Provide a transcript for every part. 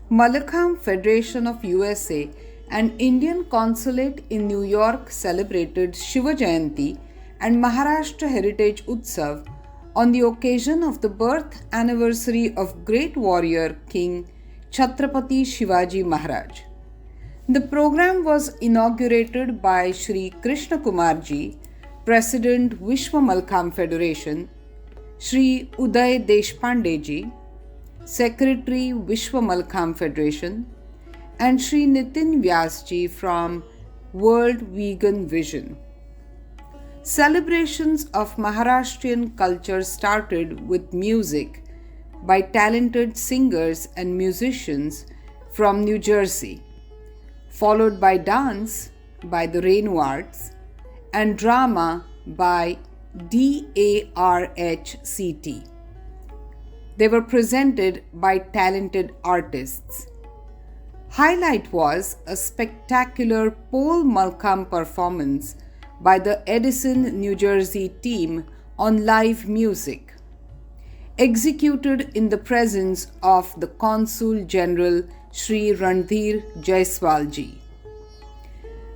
Malakam Federation of USA and Indian Consulate in New York celebrated Shiva Jayanti and Maharashtra Heritage Utsav on the occasion of the birth anniversary of great warrior King Chhatrapati Shivaji Maharaj. The program was inaugurated by Shri Krishna Kumarji, President Vishwa Malakam Federation, Shri Uday Deshpandeji, Secretary Vishwa Malakam Federation, and Shri Nitin Vyasji from World Vegan Vision. Celebrations of Maharashtrian culture started with music by talented singers and musicians from New Jersey, followed by dance by the Rainwards and drama by DARHCT. They were presented by talented artists. Highlight was a spectacular pole Malakam performance by the Edison, New Jersey team on live music, executed in the presence of the Consul General Shri Randhir Jaiswalji.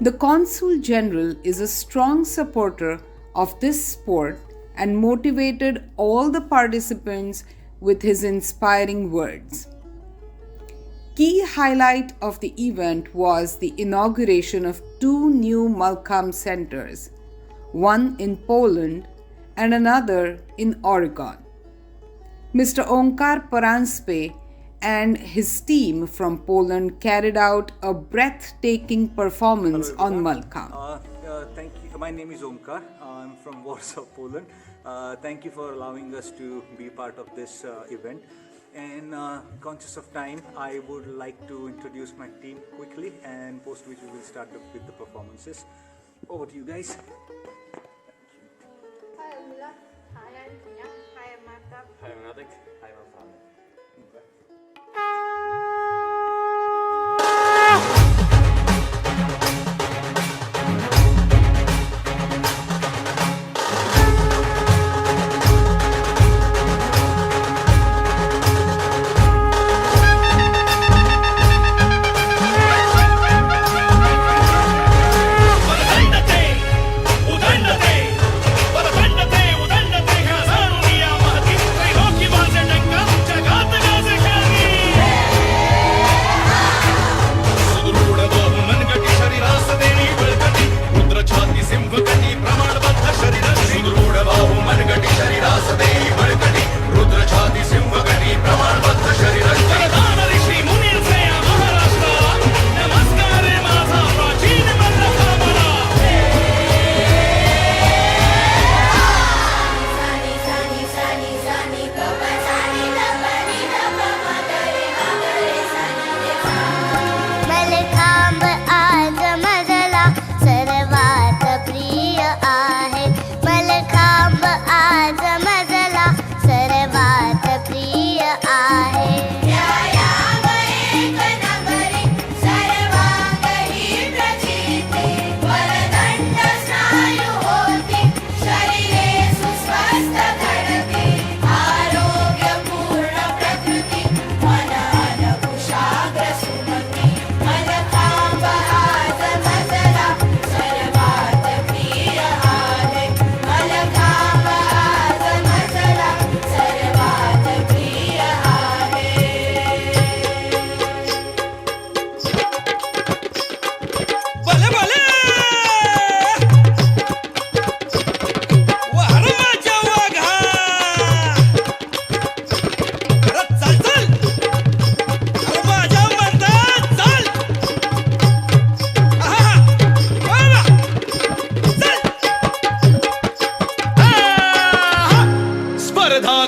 The Consul General is a strong supporter of this sport and motivated all the participants with his inspiring words. Key highlight of the event was the inauguration of 2 new Malakam centers, one in Poland and another in Oregon. Mr. Onkar Paranspe and his team from Poland carried out a breathtaking performance on Malakam. Thank you. My name is Onkar. I'm from Warsaw, Poland. Thank you for allowing us to be part of this event. And conscious of time, I would like to introduce my team quickly, and post which we will start with the performances. Over to you guys. Hi, Amula. Hi, I'm Priya. Hi, I'm Marta. Hi, I'm Radik. Hi, I'm Fahmi.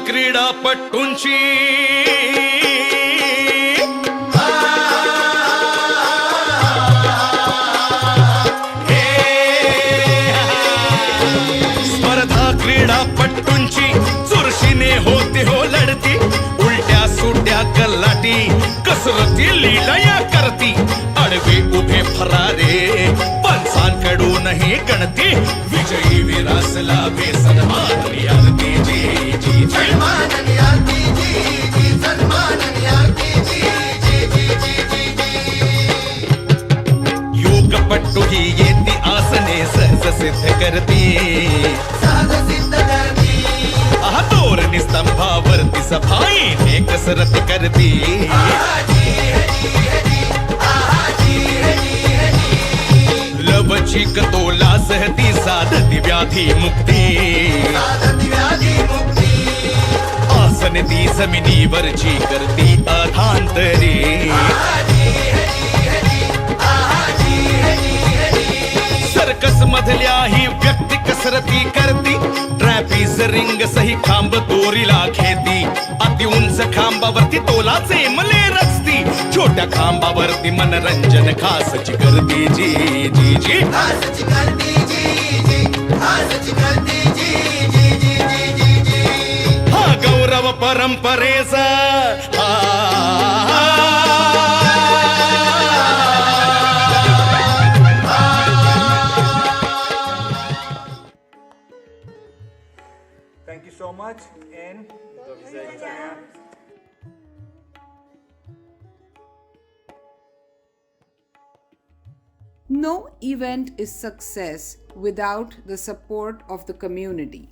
क्रीडापटूंची स्पर्धा क्रीडापटूंची चुरशीने होते हो लढती, उलट्या सुट्या कल्लाटी कसरती लीलया करती, अडवे उभे फरारे पंचांकडूनही गणती, विजयी विरासला बेसन्माननी आरती जी जी सन्माननी आरती जी जी सन्माननी आरती जी जी जी सिद्ध करती तोरणी स्तंभावरती सफाईने कसरत करती लवचिक तोला सहती साधती व्याधी मुक्ती आसन ती जमिनीवरची करती अधांतरी सर्कस मधल्याही व्यक्ती कसरती करती ट्रॅपिज रिंग सही खांब दोरीला घेती अति उंच खांबावरती तोलाचे मले रचती छोट्या खांबावरती मनरंजन खासची करती जी जी जी खासची करती जी जी खासची करती जी जी जी जी जी जी हा गौरव परंपरेचा Thank you so much and No event is success without the support of the community.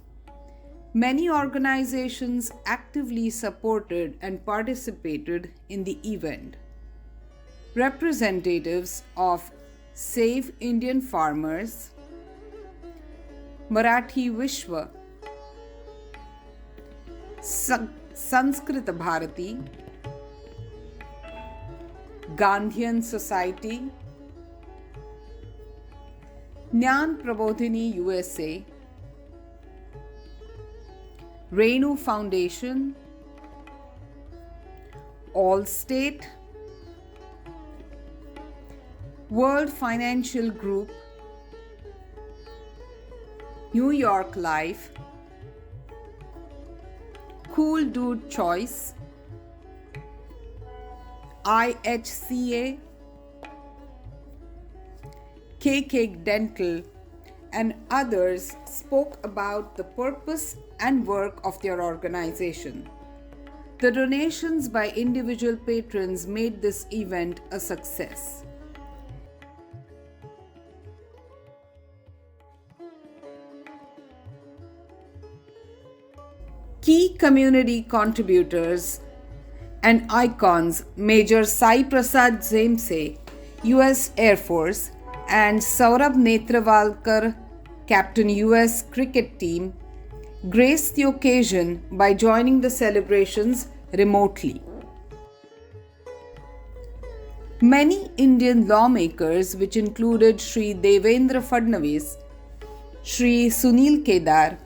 Many organizations actively supported and participated in the event. Representatives of Save Indian Farmers, Marathi Vishwa, Sanskrit Bharati, Gandhian Society, Jnana Prabodhini USA, Renu Foundation, Allstate, World Financial Group, New York Life, Cool Dude Choice, IHCA, KK Dental, and others spoke about the purpose and work of their organization. The donations by individual patrons made this event a success. Key community contributors and icons Major Sai Prasad Zemse, US Air Force, and Saurabh Netrawalkar, Captain US Cricket Team, graced the occasion by joining the celebrations remotely. Many Indian lawmakers, which included Shri Devendra Fadnavis, Shri Sunil Kedar,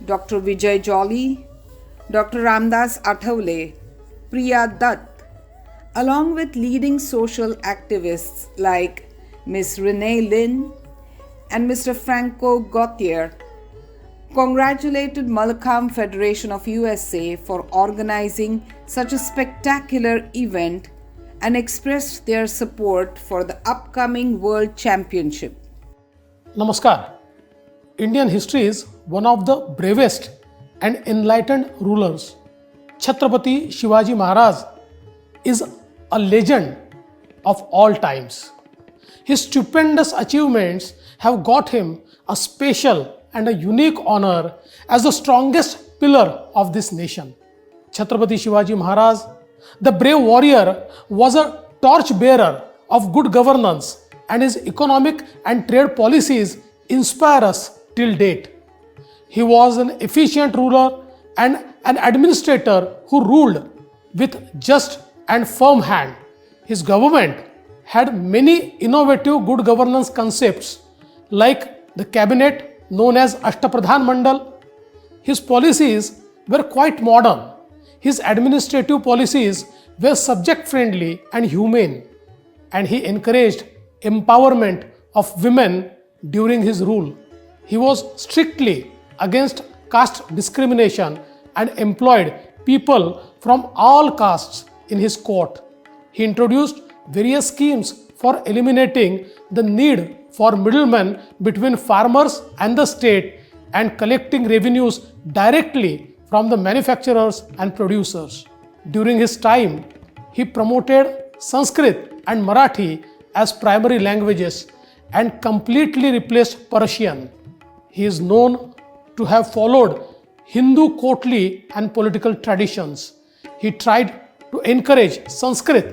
Dr. Vijay Jolly, Dr. Ramdas Athavale, Priya Dutt, along with leading social activists like Ms. Renee Lynn and Mr. Franco Gauthier, congratulated Malakam Federation of USA for organizing such a spectacular event and expressed their support for the upcoming World Championship. Namaskar. Indian history is one of the bravest and enlightened rulers. Chhatrapati Shivaji Maharaj is a legend of all times. His stupendous achievements have got him a special and a unique honor as the strongest pillar of this nation. Chhatrapati Shivaji Maharaj, the brave warrior, was a torchbearer of good governance, and his economic and trade policies inspire us till date. He was an efficient ruler and an administrator who ruled with just and firm hand. His government had many innovative good governance concepts like the cabinet known as Ashtapradhan Mandal. His policies were quite modern. His administrative policies were subject friendly and humane, and he encouraged empowerment of women during his rule. He was strictly against caste discrimination and employed people from all castes in his court. He introduced various schemes for eliminating the need for middlemen between farmers and the state and collecting revenues directly from the manufacturers and producers. During his time, he promoted Sanskrit and Marathi as primary languages and completely replaced Persian. He is known to have followed Hindu courtly and political traditions. He tried to encourage Sanskrit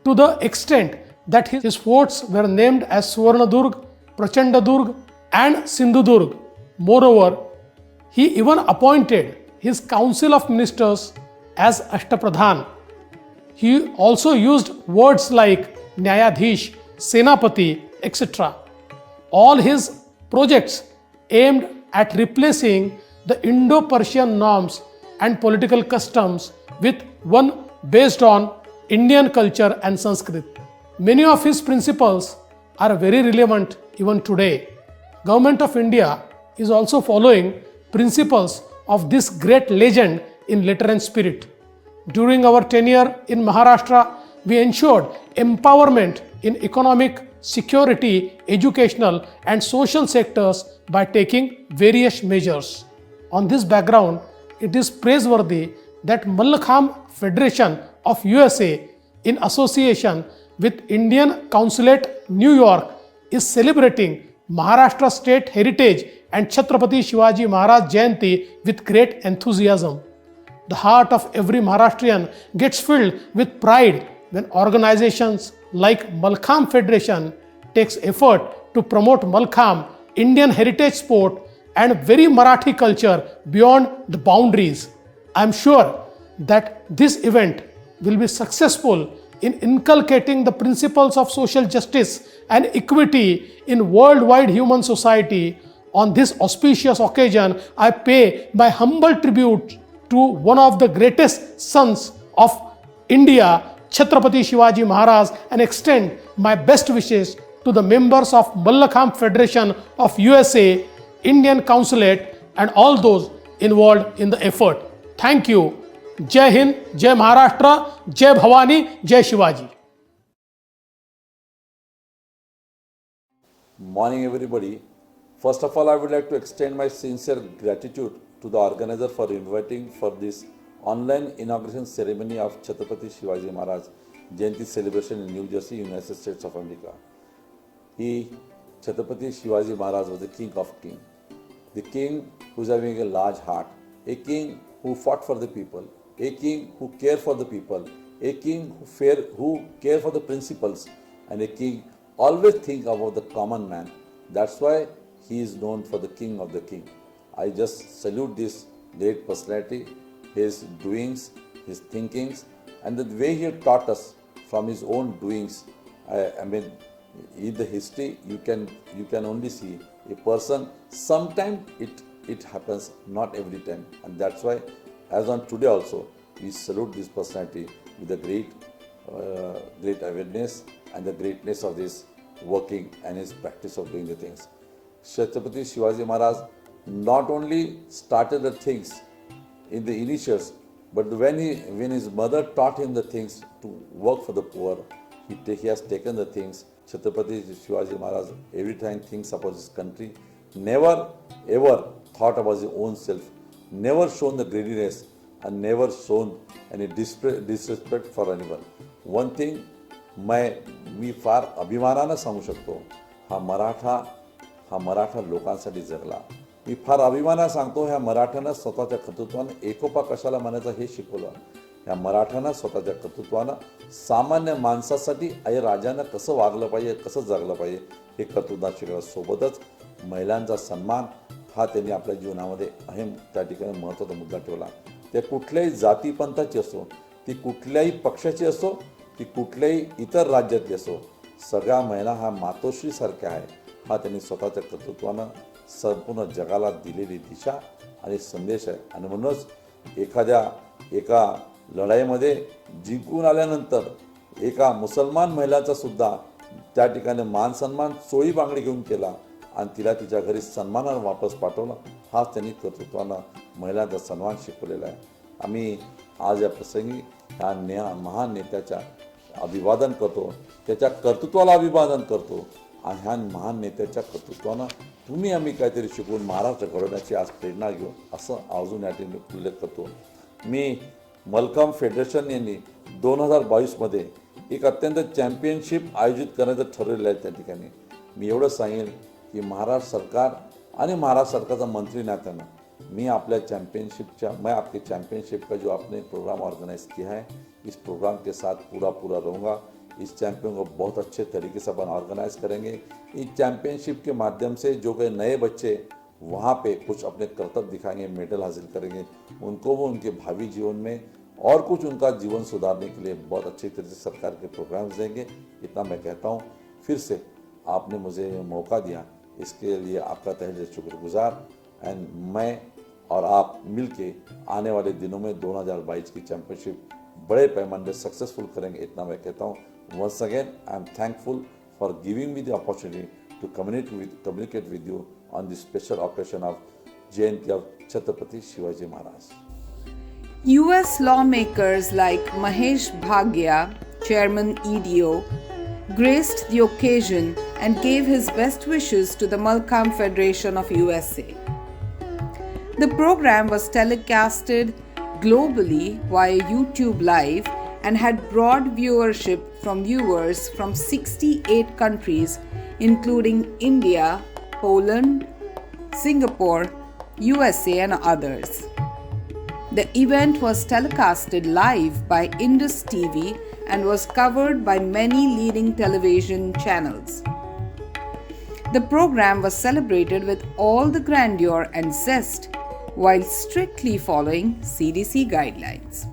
to the extent that his forts were named as Suvarnadurg, Prachandadurg, and Sindhudurg. Moreover, he even appointed his council of ministers as Ashtapradhan. He also used words like Nyayadhish, Senapati, etc. All his projects aimed at replacing the Indo-Persian norms and political customs with one based on Indian culture and Sanskrit. Many of his principles are very relevant even today. Government of India is also following principles of this great legend in letter and spirit. During our tenure in Maharashtra, we ensured empowerment in economic, security, educational and social sectors by taking various measures. On this background, it is praiseworthy that Mallakhambh Federation of USA, in association with Indian Consulate, New York, is celebrating Maharashtra State Heritage and Chhatrapati Shivaji Maharaj Jayanti with great enthusiasm. The heart of every Maharashtrian gets filled with pride when organizations like Mallakhambh Federation takes effort to promote Mallakhambh, Indian heritage sport and very Marathi culture beyond the boundaries. I am sure that this event will be successful in inculcating the principles of social justice and equity in worldwide human society. On this auspicious occasion, I pay my humble tribute to one of the greatest sons of India, Chhatrapati Shivaji Maharaj, and extend my best wishes to the members of Mallakhambh Federation of USA, Indian Consulate, and all those involved in the effort. Thank you. Jai Hind, Jai Maharashtra, Jai Bhavani, Jai Shivaji. Morning everybody. First of all, I would like to extend my sincere gratitude to the organizer for inviting for this online inauguration ceremony of Chhatrapati Shivaji Maharaj Jayanti celebration in New Jersey, United States of America. Chhatrapati Shivaji Maharaj was the king of kings. The king who is having a large heart, a king who fought for the people, a king who cared for the people, a king who cared for the principles, and a king always think about the common man. That's why he is known for the king of the king. I just salute this great personality, his doings, his thinkings, and the way he taught us from his own doings. I mean, in the history, you can only see a person. Sometimes it happens, not every time, and that's why, as on today also, we salute this personality with a great awareness and the greatness of this working and his practice of doing the things. Chhatrapati Shivaji Maharaj not only started the things in the initials, but when his mother taught him the things to work for the poor, he has taken the things. Chhatrapati Shivaji Maharaj every time thinks about his country, never ever thought about his own self, never shown the greediness and never shown any disrespect for anyone. One thing मी फार अभिमानानं सांगू शकतो, हा मराठा लोकांसाठी जगला. मी फार अभिमानानं सांगतो, ह्या मराठ्यानं स्वतःच्या कर्तृत्वानं एकोपा कशाला म्हणायचं हे शिकवलं. ह्या मराठ्यानं स्वतःच्या कर्तृत्वानं सामान्य माणसासाठी आई राजानं कसं वागलं पाहिजे, कसं जगलं पाहिजे हे कर्तृत्व शिकवलं. सोबतच महिलांचा सन्मान हा त्यांनी आपल्या जीवनामध्ये अहम त्या ठिकाणी महत्त्वाचा मुद्दा ठेवला. ते कुठल्याही जातीपंथाची असो, ती कुठल्याही पक्षाची असो, ती कुठल्याही इतर राज्यातली असो, सगळ्या महिला हा मातोश्रीसारख्या आहे हा त्यांनी स्वतःच्या कर्तृत्वानं संपूर्ण जगाला दिलेली दिशा आणि संदेश आहे. आणि म्हणूनच एका लढाईमध्ये जिंकून आल्यानंतर एका मुसलमान महिलाचा सुद्धा त्या ठिकाणी मान सन्मान चोळी बांगडी घेऊन केला आणि तिला तिच्या घरी सन्मानानं वापस पाठवलं. हाच त्यांनी कर्तृत्वानं महिलांचा सन्मान शिकवलेला आहे. आम्ही आज या प्रसंगी ह्या महान नेत्याच्या अभिवादन करतो, त्याच्या कर्तृत्वाला अभिवादन करतो आणि ह्या महान नेत्याच्या कर्तृत्वानं आम्ही काहीतरी शिकून महाराष्ट्र घडवण्याची आज प्रेरणा घेऊ असं अजून या ठिकाणी उल्लेख करतो. मी मलखांब फेडरेशन यांनी 2022मध्ये एक अत्यंत चॅम्पियनशिप आयोजित करण्याचं ठरवलेलं आहे. त्या ठिकाणी मी एवढं सांगेन की महाराष्ट्र सरकार आणि महाराष्ट्र सरकारचा मंत्री नात्यानं मैं आपके चैंपियनशिप का जो आपने प्रोग्राम ऑर्गेनाइज किया है, इस प्रोग्राम के साथ पूरा रहूँगा। इस चैंपियन को बहुत अच्छे तरीके से अपन ऑर्गेनाइज करेंगे। इस चैंपियनशिप के माध्यम से जो गए नए बच्चे वहाँ पे कुछ अपने कर्तव्य दिखाएंगे, मेडल हासिल करेंगे, उनको वो उनके भावी जीवन में और कुछ उनका जीवन सुधारने के लिए बहुत अच्छी तरह से सरकार के प्रोग्राम्स देंगे। इतना मैं कहता हूँ। फिर से आपने मुझे मौका दिया, इसके लिए आपका तहे दिल से शुक्रगुजार। एंड मैं और आप मिलके आने वाले दिनों में 2022 की चैंपियनशिप बड़े पैमाने पर सक्सेसफुल करेंगे, इतना मैं कहता हूँ। Once again I am thankful for giving me the opportunity to communicate with you on this special occasion of Jayanti of Chhatrapati Shivaji Maharaj. US lawmakers like Mahesh Bhagia, Chairman EDO, graced the occasion and gave his best wishes to the Malkhamb Federation of USA. The program was telecasted globally via YouTube Live and had broad viewership from viewers from 68 countries, including India, Poland, Singapore, USA, and others. The event was telecasted live by Indus TV and was covered by many leading television channels. The program was celebrated with all the grandeur and zest while strictly following CDC guidelines.